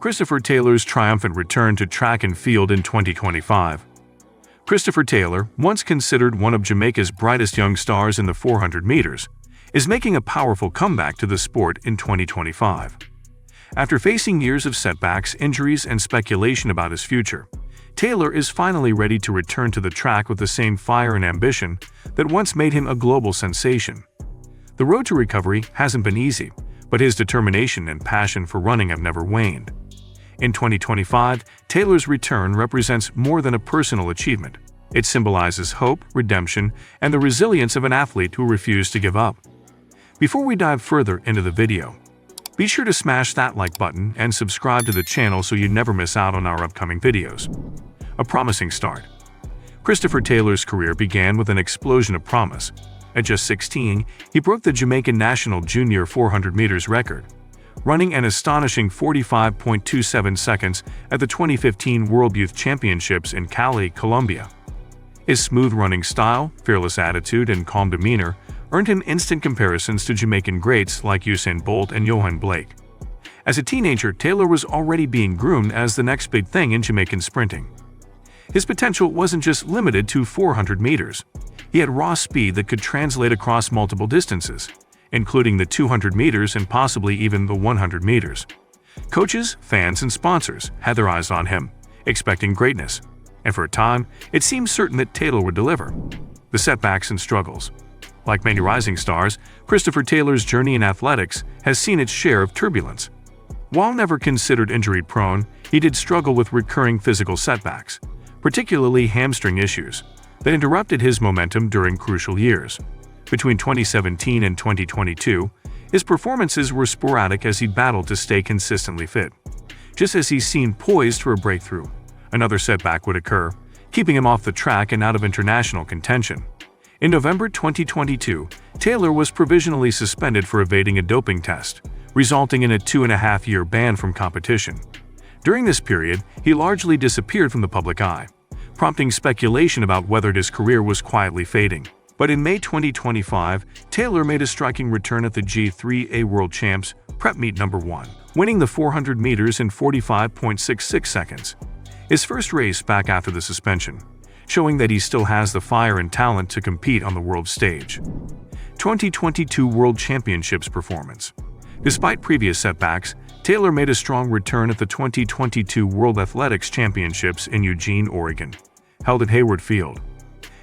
Christopher Taylor's triumphant return to track and field in 2025. Christopher Taylor, once considered one of Jamaica's brightest young stars in the 400 meters, is making a powerful comeback to the sport in 2025. After facing years of setbacks, injuries, and speculation about his future, Taylor is finally ready to return to the track with the same fire and ambition that once made him a global sensation. The road to recovery hasn't been easy, but his determination and passion for running have never waned. In 2025, Taylor's return represents more than a personal achievement. It symbolizes hope, redemption, and the resilience of an athlete who refused to give up. Before we dive further into the video, be sure to smash that like button and subscribe to the channel so you never miss out on our upcoming videos. A promising start. Christopher Taylor's career began with an explosion of promise. At just 16, he broke the Jamaican national junior 400 meters record, running an astonishing 45.27 seconds at the 2015 World Youth Championships in Cali, Colombia. His smooth running style, fearless attitude, and calm demeanor earned him instant comparisons to Jamaican greats like Usain Bolt and Yohan Blake. As a teenager, Taylor was already being groomed as the next big thing in Jamaican sprinting. His potential wasn't just limited to 400 meters. He had raw speed that could translate across multiple distances, including the 200 meters and possibly even the 100 meters. Coaches, fans, and sponsors had their eyes on him, expecting greatness, and for a time, it seemed certain that Taylor would deliver. The setbacks and struggles. Like many rising stars, Christopher Taylor's journey in athletics has seen its share of turbulence. While never considered injury-prone, he did struggle with recurring physical setbacks, particularly hamstring issues, that interrupted his momentum during crucial years. Between 2017 and 2022, his performances were sporadic as he battled to stay consistently fit. Just as he seemed poised for a breakthrough, another setback would occur, keeping him off the track and out of international contention. In November 2022, Taylor was provisionally suspended for evading a doping test, resulting in a 2.5-year ban from competition. During this period, he largely disappeared from the public eye, prompting speculation about whether his career was quietly fading. But in May 2025, Taylor made a striking return at the G3A World Champs Prep Meet No. 1, winning the 400 meters in 45.66 seconds. His first race back after the suspension, showing that he still has the fire and talent to compete on the world stage. 2022 World Championships performance. Despite previous setbacks, Taylor made a strong return at the 2022 World Athletics Championships in Eugene, Oregon, held at Hayward Field.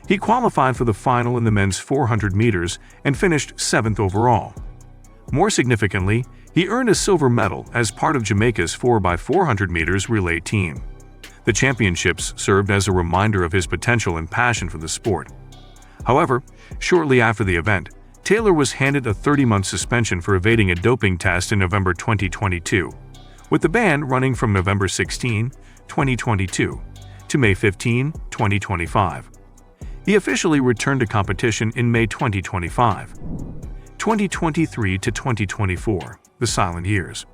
He qualified for the final in the men's 400 meters and finished 7th overall. More significantly, he earned a silver medal as part of Jamaica's 4x400 meters relay team. The championships served as a reminder of his potential and passion for the sport. However, shortly after the event, Taylor was handed a 30-month suspension for evading a doping test in November 2022, with the ban running from November 16, 2022 to May 15, 2025. He officially returned to competition in May 2025. 2023 to 2024, the silent years.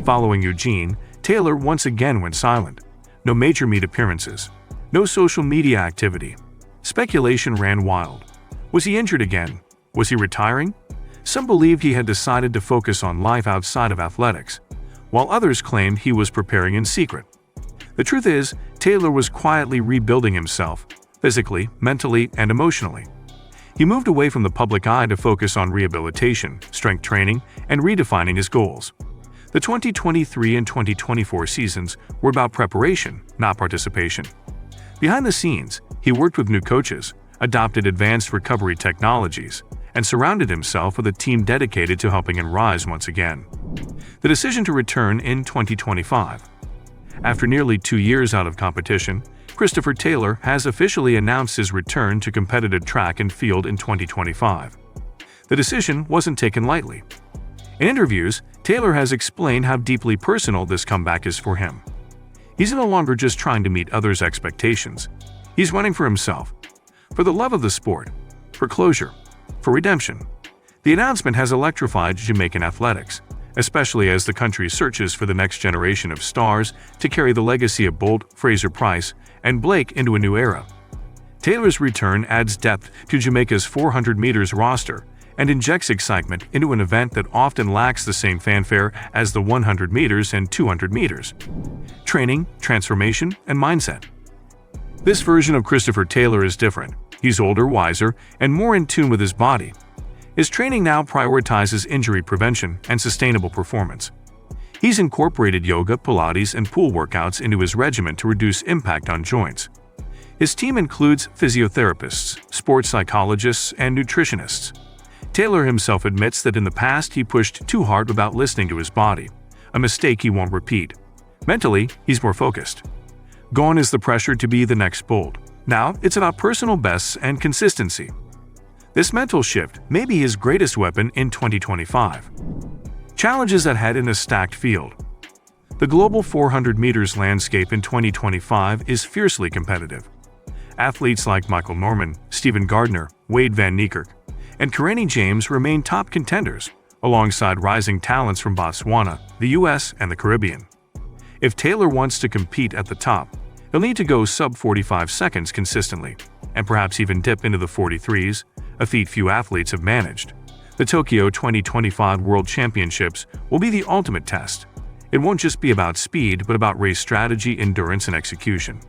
Following Eugene, Taylor once again went silent. No major meet appearances. No social media activity. Speculation ran wild. Was he injured again? Was he retiring? Some believed he had decided to focus on life outside of athletics, while others claimed he was preparing in secret. The truth is, Taylor was quietly rebuilding himself, physically, mentally, and emotionally. He moved away from the public eye to focus on rehabilitation, strength training, and redefining his goals. The 2023 and 2024 seasons were about preparation, not participation. Behind the scenes, he worked with new coaches, adopted advanced recovery technologies, and surrounded himself with a team dedicated to helping him rise once again. The decision to return in 2025. After nearly 2 years out of competition, Christopher Taylor has officially announced his return to competitive track and field in 2025. The decision wasn't taken lightly. In interviews, Taylor has explained how deeply personal this comeback is for him. He's no longer just trying to meet others' expectations. He's running for himself, for the love of the sport, for closure, for redemption. The announcement has electrified Jamaican athletics, especially as the country searches for the next generation of stars to carry the legacy of Bolt, Fraser-Price, and Blake into a new era. Taylor's return adds depth to Jamaica's 400 meters roster and injects excitement into an event that often lacks the same fanfare as the 100 meters and 200 meters. Training, transformation, and mindset. This version of Christopher Taylor is different. He's older, wiser, and more in tune with his body. His training now prioritizes injury prevention and sustainable performance. He's incorporated yoga, Pilates, and pool workouts into his regimen to reduce impact on joints. His team includes physiotherapists, sports psychologists, and nutritionists. Taylor himself admits that in the past he pushed too hard without listening to his body, a mistake he won't repeat. Mentally, he's more focused. Gone is the pressure to be the next Bolt. Now, it's about personal bests and consistency. This mental shift may be his greatest weapon in 2025. Challenges ahead in a stacked field. The global 400 meters landscape in 2025 is fiercely competitive. Athletes like Michael Norman, Stephen Gardner, Wade Van Niekerk, and Karine James remain top contenders, alongside rising talents from Botswana, the US, and the Caribbean. If Taylor wants to compete at the top, he'll need to go sub-45 seconds consistently, and perhaps even dip into the 43s, a feat few athletes have managed. The Tokyo 2025 World Championships will be the ultimate test. It won't just be about speed, but about race strategy, endurance, and execution.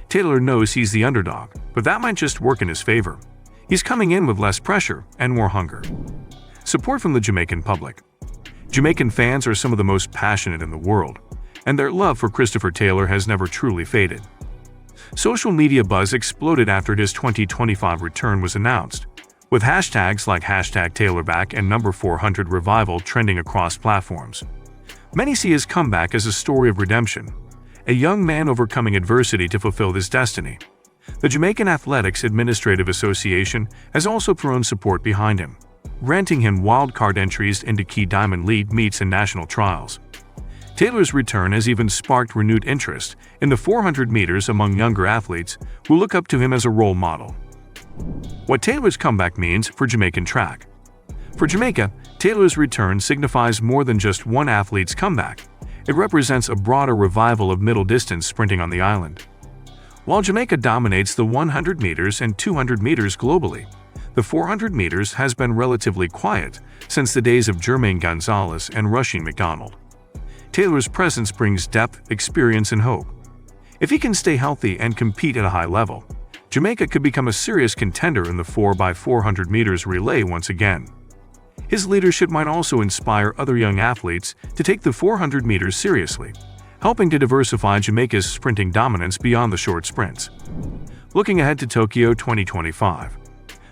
Taylor knows he's the underdog, but that might just work in his favor. He's coming in with less pressure and more hunger. Support from the Jamaican public. Jamaican fans are some of the most passionate in the world, and their love for Christopher Taylor has never truly faded. Social media buzz exploded after his 2025 return was announced, with hashtags like #TaylorBack and number 400 Revival trending across platforms. Many see his comeback as a story of redemption, a young man overcoming adversity to fulfill his destiny. The Jamaican Athletics Administrative Association has also thrown support behind him, granting him wildcard entries into key Diamond League meets and national trials. Taylor's return has even sparked renewed interest in the 400 meters among younger athletes who look up to him as a role model. What Taylor's comeback means for Jamaican track. For Jamaica, Taylor's return signifies more than just one athlete's comeback. It represents a broader revival of middle-distance sprinting on the island. While Jamaica dominates the 100 meters and 200 meters globally, the 400 meters has been relatively quiet since the days of Jermaine Gonzalez and Rushing McDonald. Taylor's presence brings depth, experience, and hope. If he can stay healthy and compete at a high level, Jamaica could become a serious contender in the 4x400 meters relay once again. His leadership might also inspire other young athletes to take the 400 meters seriously, helping to diversify Jamaica's sprinting dominance beyond the short sprints. Looking ahead to Tokyo 2025.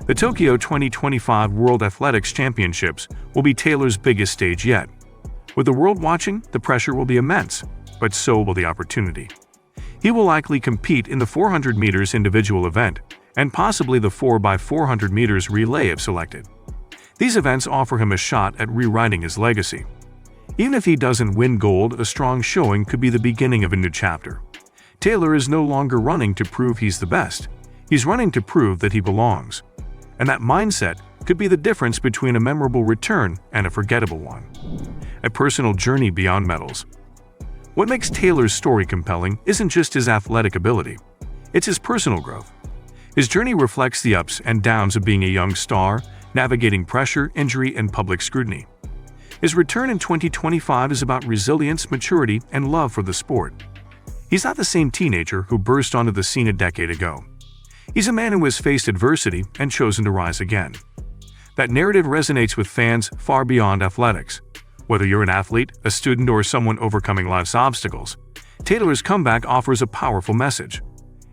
The Tokyo 2025 World Athletics Championships will be Taylor's biggest stage yet. With the world watching, the pressure will be immense, but so will the opportunity. He will likely compete in the 400 meters individual event and possibly the 4x400 meters relay if selected. These events offer him a shot at rewriting his legacy. Even if he doesn't win gold, a strong showing could be the beginning of a new chapter. Taylor is no longer running to prove he's the best. He's running to prove that he belongs. And that mindset could be the difference between a memorable return and a forgettable one. A personal journey beyond medals. What makes Taylor's story compelling isn't just his athletic ability. It's his personal growth. His journey reflects the ups and downs of being a young star, navigating pressure, injury, and public scrutiny. His return in 2025 is about resilience, maturity, and love for the sport. He's not the same teenager who burst onto the scene a decade ago. He's a man who has faced adversity and chosen to rise again. That narrative resonates with fans far beyond athletics. Whether you're an athlete, a student, or someone overcoming life's obstacles, Taylor's comeback offers a powerful message.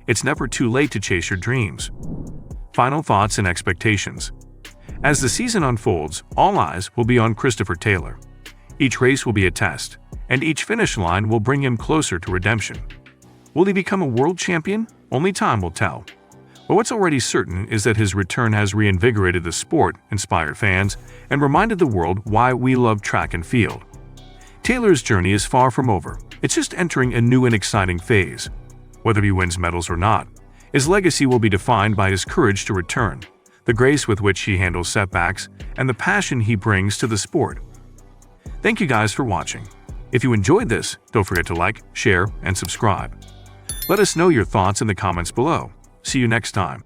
It's never too late to chase your dreams. Final thoughts and expectations. As the season unfolds, all eyes will be on Christopher Taylor. Each race will be a test, and each finish line will bring him closer to redemption. Will he become a world champion? Only time will tell. But what's already certain is that his return has reinvigorated the sport, inspired fans, and reminded the world why we love track and field. Taylor's journey is far from over. It's just entering a new and exciting phase. Whether he wins medals or not, his legacy will be defined by his courage to return, the grace with which he handles setbacks, and the passion he brings to the sport. Thank you guys for watching. If you enjoyed this, don't forget to like, share, and subscribe. Let us know your thoughts in the comments below. See you next time.